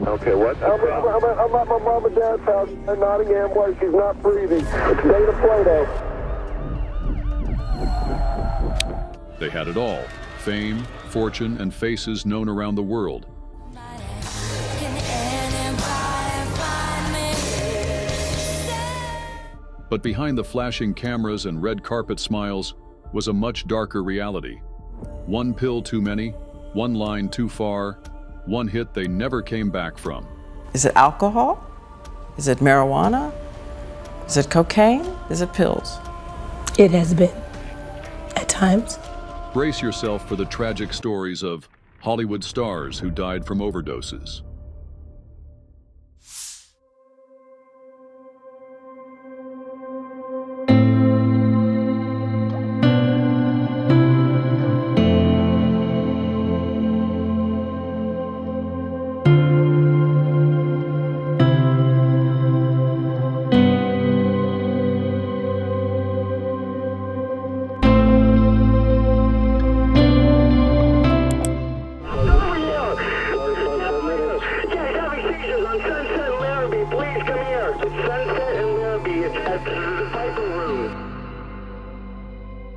Okay, what? I'm at my mom and dad's house in Nottingham Way. She's not breathing. It's Dana Plato. They had it all: fame, fortune, and faces known around the world. But behind the flashing cameras and red carpet smiles was a much darker reality. One pill too many, one line too far, one hit they never came back from. Is it alcohol? Is it marijuana? Is it cocaine? Is it pills? It has been, at times. Brace yourself for the tragic stories of Hollywood stars who died from overdoses.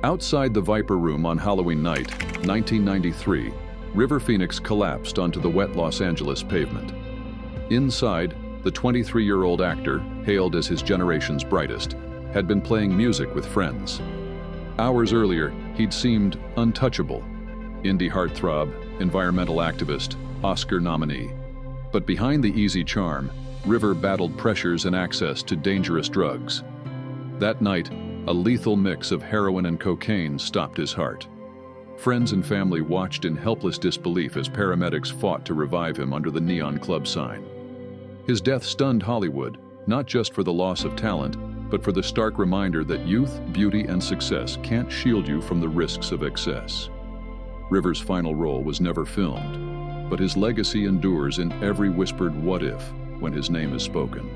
Outside the Viper Room on Halloween night, 1993, River Phoenix collapsed onto the wet Los Angeles pavement. Inside, the 23-year-old actor, hailed as his generation's brightest, had been playing music with friends. Hours earlier, he'd seemed untouchable. Indie heartthrob, environmental activist, Oscar nominee. But behind the easy charm, River battled pressures and access to dangerous drugs. That night, a lethal mix of heroin and cocaine stopped his heart. Friends and family watched in helpless disbelief as paramedics fought to revive him under the Neon Club sign. His death stunned Hollywood, not just for the loss of talent, but for the stark reminder that youth, beauty, and success can't shield you from the risks of excess. River's final role was never filmed, but his legacy endures in every whispered what if when his name is spoken.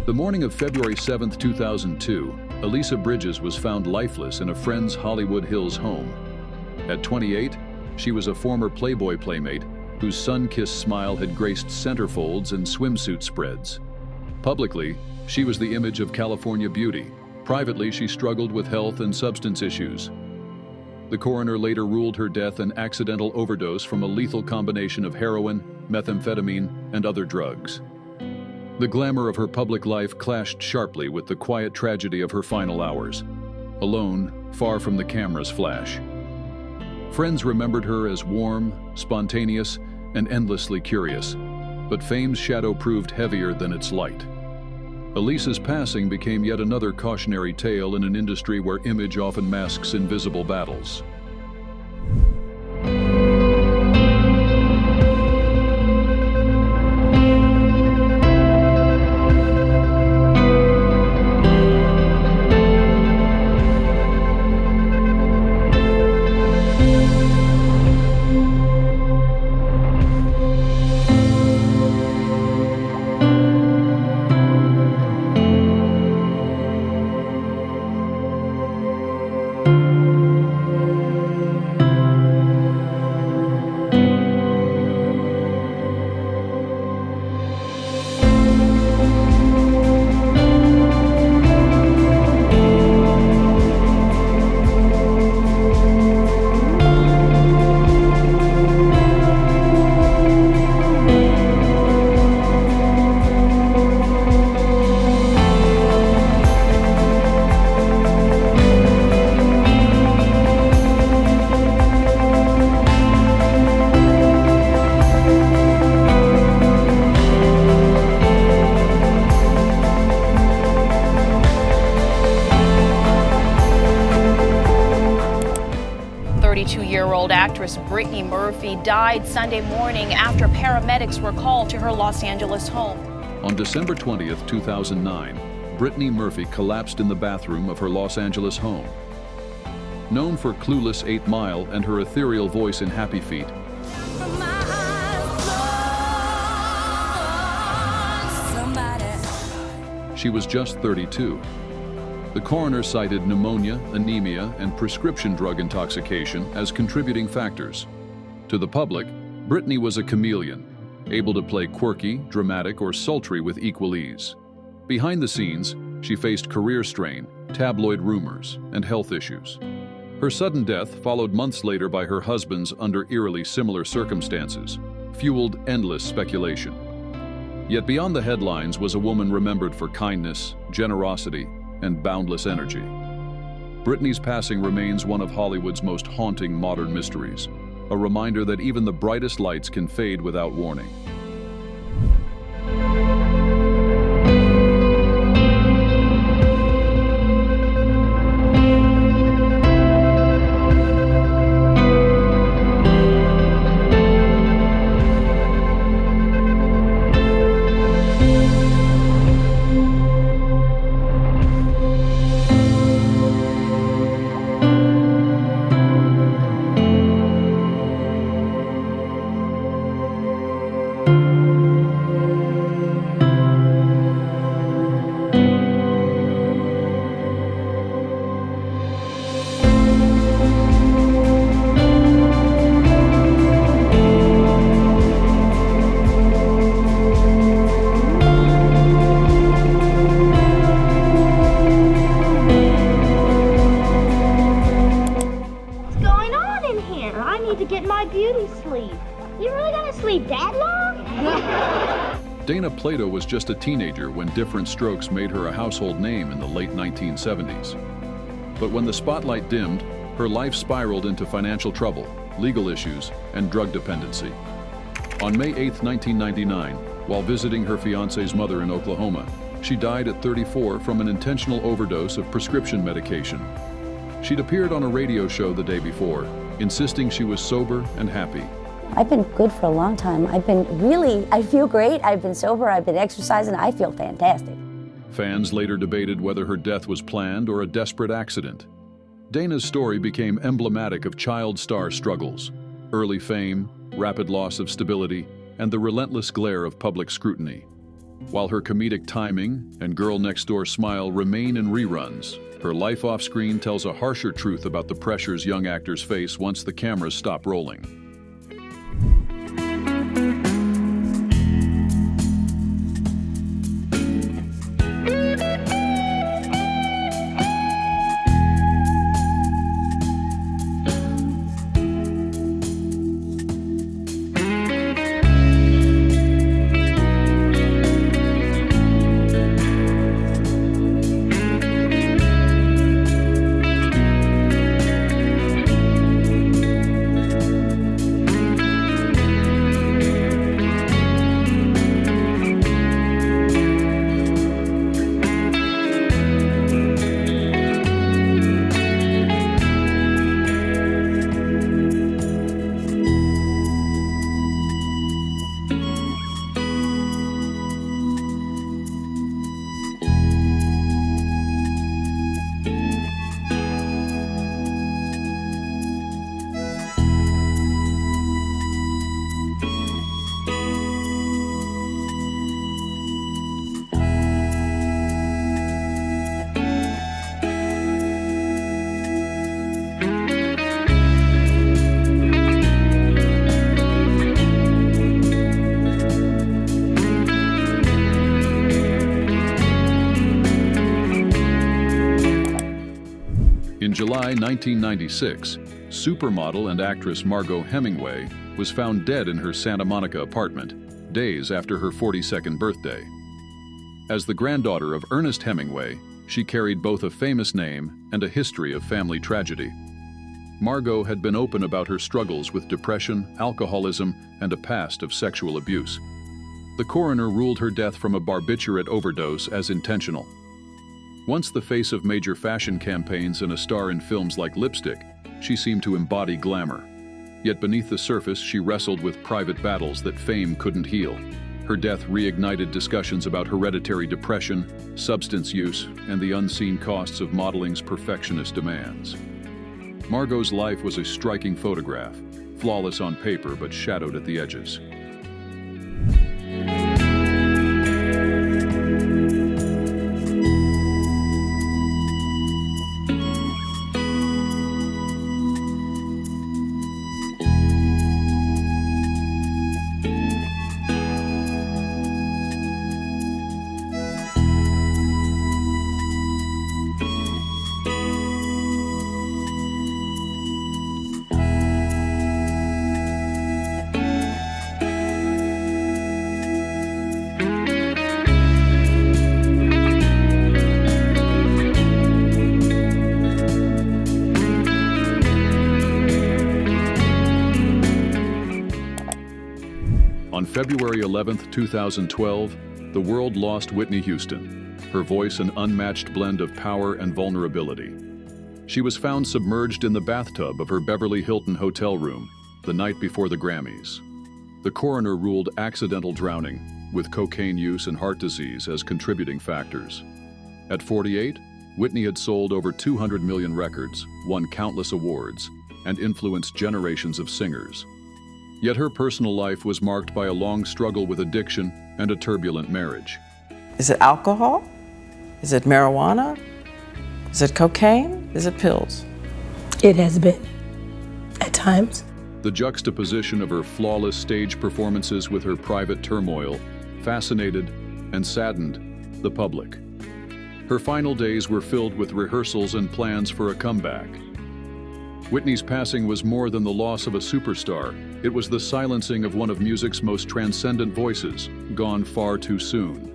The morning of February 7, 2002, Alisa Bridges was found lifeless in a friend's Hollywood Hills home. At 28, she was a former Playboy playmate whose sun-kissed smile had graced centerfolds and swimsuit spreads. Publicly, she was the image of California beauty. Privately, she struggled with health and substance issues. The coroner later ruled her death an accidental overdose from a lethal combination of heroin, methamphetamine, and other drugs. The glamour of her public life clashed sharply with the quiet tragedy of her final hours. Alone, far from the camera's flash. Friends remembered her as warm, spontaneous, and endlessly curious, but fame's shadow proved heavier than its light. Alisa's passing became yet another cautionary tale in an industry where image often masks invisible battles. 32-year-old actress Brittany Murphy died Sunday morning after paramedics were called to her Los Angeles home. On December 20th, 2009, Brittany Murphy collapsed in the bathroom of her Los Angeles home. Known for Clueless 8 Mile and her ethereal voice in Happy Feet, she was just 32. The coroner cited pneumonia, anemia, and prescription drug intoxication as contributing factors. To the public, Brittany was a chameleon, able to play quirky, dramatic, or sultry with equal ease. Behind the scenes, she faced career strain, tabloid rumors, and health issues. Her sudden death, followed months later by her husband's under eerily similar circumstances, fueled endless speculation. Yet beyond the headlines was a woman remembered for kindness, generosity, and boundless energy. Brittany's passing remains one of Hollywood's most haunting modern mysteries, a reminder that even the brightest lights can fade without warning. Plato was just a teenager when Different Strokes made her a household name in the late 1970s. But when the spotlight dimmed, her life spiraled into financial trouble, legal issues, and drug dependency. On May 8, 1999, while visiting her fiancé's mother in Oklahoma, she died at 34 from an intentional overdose of prescription medication. She'd appeared on a radio show the day before, insisting she was sober and happy. I've been good for a long time. I feel great. I've been sober, I've been exercising, I feel fantastic. Fans later debated whether her death was planned or a desperate accident. Dana's story became emblematic of child star struggles, early fame, rapid loss of stability, and the relentless glare of public scrutiny. While her comedic timing and Girl Next Door smile remain in reruns, her life off-screen tells a harsher truth about the pressures young actors face once the cameras stop rolling. In July 1996, supermodel and actress Margot Hemingway was found dead in her Santa Monica apartment, days after her 42nd birthday. As the granddaughter of Ernest Hemingway, she carried both a famous name and a history of family tragedy. Margot had been open about her struggles with depression, alcoholism, and a past of sexual abuse. The coroner ruled her death from a barbiturate overdose as intentional. Once the face of major fashion campaigns and a star in films like Lipstick, she seemed to embody glamour. Yet beneath the surface, she wrestled with private battles that fame couldn't heal. Her death reignited discussions about hereditary depression, substance use, and the unseen costs of modeling's perfectionist demands. Margot's life was a striking photograph, flawless on paper but shadowed at the edges. On February 11, 2012, the world lost Whitney Houston, her voice an unmatched blend of power and vulnerability. She was found submerged in the bathtub of her Beverly Hilton hotel room the night before the Grammys. The coroner ruled accidental drowning, with cocaine use and heart disease as contributing factors. At 48, Whitney had sold over 200 million records, won countless awards, and influenced generations of singers. Yet her personal life was marked by a long struggle with addiction and a turbulent marriage. Is it alcohol? Is it marijuana? Is it cocaine? Is it pills? It has been, at times. The juxtaposition of her flawless stage performances with her private turmoil fascinated and saddened the public. Her final days were filled with rehearsals and plans for a comeback. Whitney's passing was more than the loss of a superstar. It was the silencing of one of music's most transcendent voices, gone far too soon.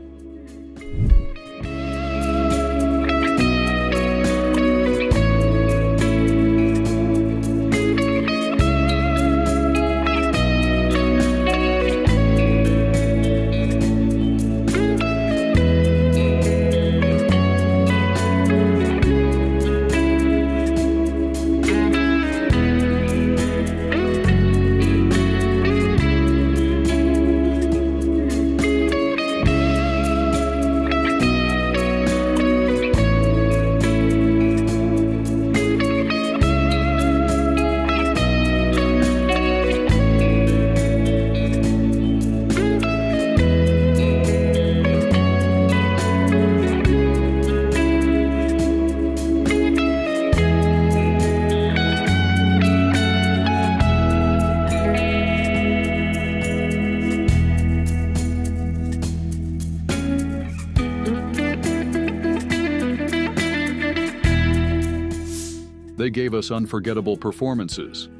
They gave us unforgettable performances.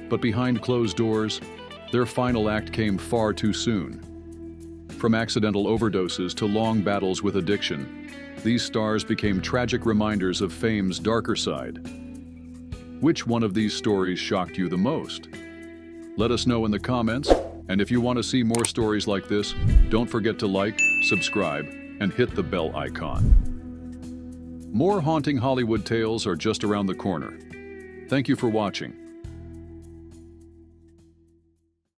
But behind closed doors, their final act came far too soon. From accidental overdoses to long battles with addiction, these stars became tragic reminders of fame's darker side. Which one of these stories shocked you the most? Let us know in the comments, and if you want to see more stories like this, don't forget to like, subscribe, and hit the bell icon. More haunting Hollywood tales are just around the corner. Thank you for watching.